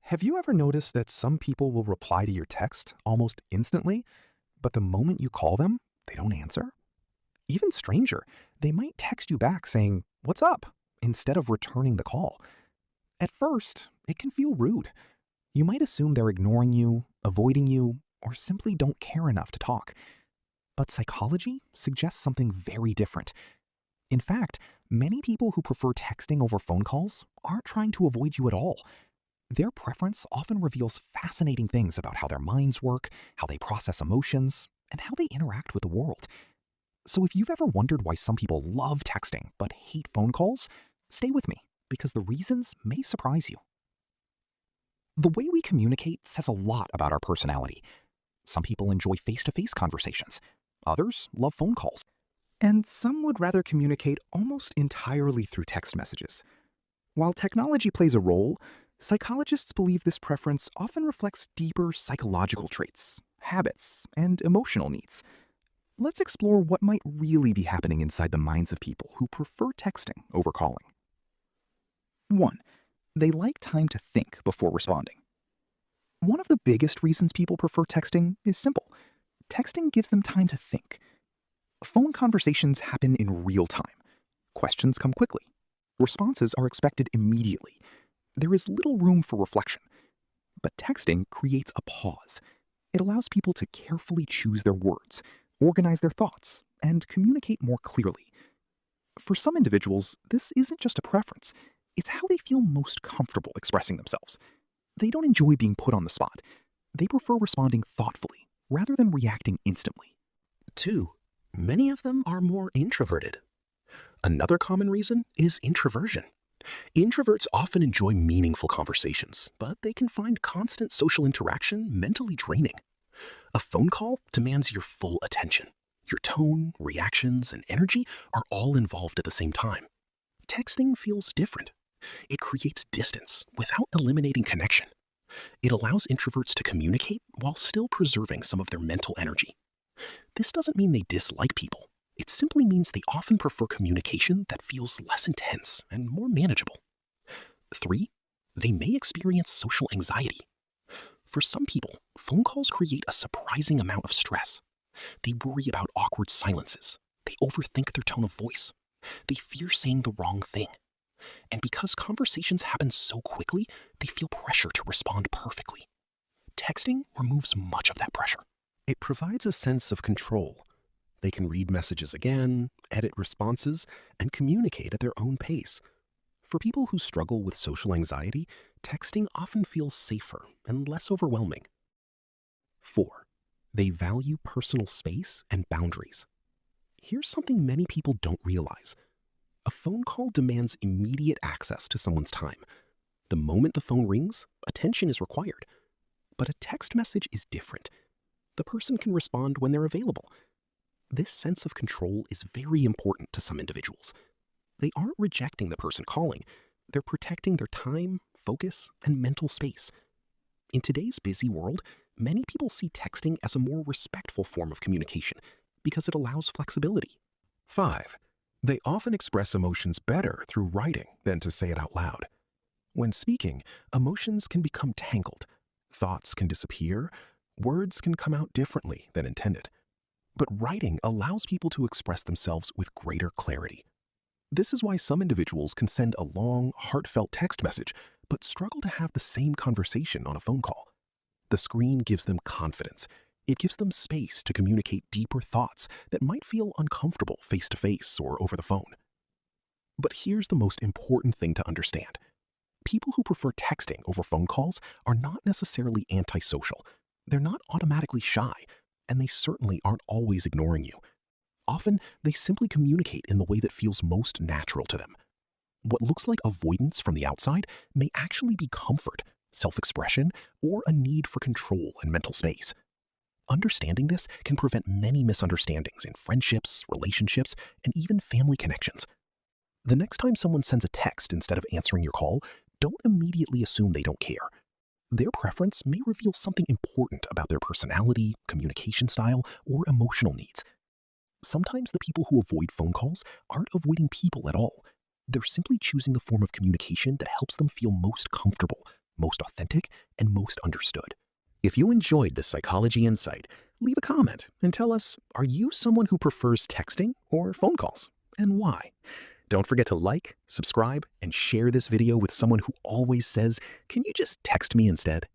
Have you ever noticed that some people will reply to your text almost instantly, but the moment you call them, they don't answer? Even stranger, they might text you back saying, "What's up?" instead of returning the call. At first, it can feel rude. You might assume they're ignoring you, avoiding you, or simply don't care enough to talk. But psychology suggests something very different. In fact, many people who prefer texting over phone calls aren't trying to avoid you at all. Their preference often reveals fascinating things about how their minds work, how they process emotions, and how they interact with the world. So if you've ever wondered why some people love texting but hate phone calls, stay with me, because the reasons may surprise you. The way we communicate says a lot about our personality. Some people enjoy face-to-face conversations. Others love phone calls. And some would rather communicate almost entirely through text messages. While technology plays a role, psychologists believe this preference often reflects deeper psychological traits, habits, and emotional needs. Let's explore what might really be happening inside the minds of people who prefer texting over calling. 1. They like time to think before responding. One of the biggest reasons people prefer texting is simple. Texting gives them time to think. Phone conversations happen in real time. Questions come quickly. Responses are expected immediately. There is little room for reflection. But texting creates a pause. It allows people to carefully choose their words, organize their thoughts, and communicate more clearly. For some individuals, this isn't just a preference. It's how they feel most comfortable expressing themselves. They don't enjoy being put on the spot. They prefer responding thoughtfully rather than reacting instantly. 2. Many of them are more introverted. Another common reason is introversion. Introverts often enjoy meaningful conversations, but they can find constant social interaction mentally draining. A phone call demands your full attention. Your tone, reactions, and energy are all involved at the same time. Texting feels different. It creates distance without eliminating connection. It allows introverts to communicate while still preserving some of their mental energy. This doesn't mean they dislike people. It simply means they often prefer communication that feels less intense and more manageable. 3. They may experience social anxiety. For some people, phone calls create a surprising amount of stress. They worry about awkward silences. They overthink their tone of voice. They fear saying the wrong thing. And because conversations happen so quickly, they feel pressure to respond perfectly. Texting removes much of that pressure. It provides a sense of control. They can read messages again, edit responses, and communicate at their own pace. For people who struggle with social anxiety, texting often feels safer and less overwhelming. 4. They value personal space and boundaries. Here's something many people don't realize. A phone call demands immediate access to someone's time. The moment the phone rings, attention is required. But a text message is different. The person can respond when they're available. This sense of control is very important to some individuals. They aren't rejecting the person calling. They're protecting their time, focus, and mental space. In today's busy world, many people see texting as a more respectful form of communication because it allows flexibility. 5. They often express emotions better through writing than to say it out loud. When speaking, emotions can become tangled. Thoughts can disappear. Words can come out differently than intended. But writing allows people to express themselves with greater clarity. This is why some individuals can send a long, heartfelt text message, but struggle to have the same conversation on a phone call. The screen gives them confidence. It gives them space to communicate deeper thoughts that might feel uncomfortable face-to-face or over the phone. But here's the most important thing to understand. People who prefer texting over phone calls are not necessarily antisocial. They're not automatically shy, and they certainly aren't always ignoring you. Often, they simply communicate in the way that feels most natural to them. What looks like avoidance from the outside may actually be comfort, self-expression, or a need for control and mental space. Understanding this can prevent many misunderstandings in friendships, relationships, and even family connections. The next time someone sends a text instead of answering your call, don't immediately assume they don't care. Their preference may reveal something important about their personality, communication style, or emotional needs. Sometimes the people who avoid phone calls aren't avoiding people at all. They're simply choosing the form of communication that helps them feel most comfortable, most authentic, and most understood. If you enjoyed this psychology insight, leave a comment and tell us, are you someone who prefers texting or phone calls, and why? Don't forget to like, subscribe, and share this video with someone who always says, "Can you just text me instead?"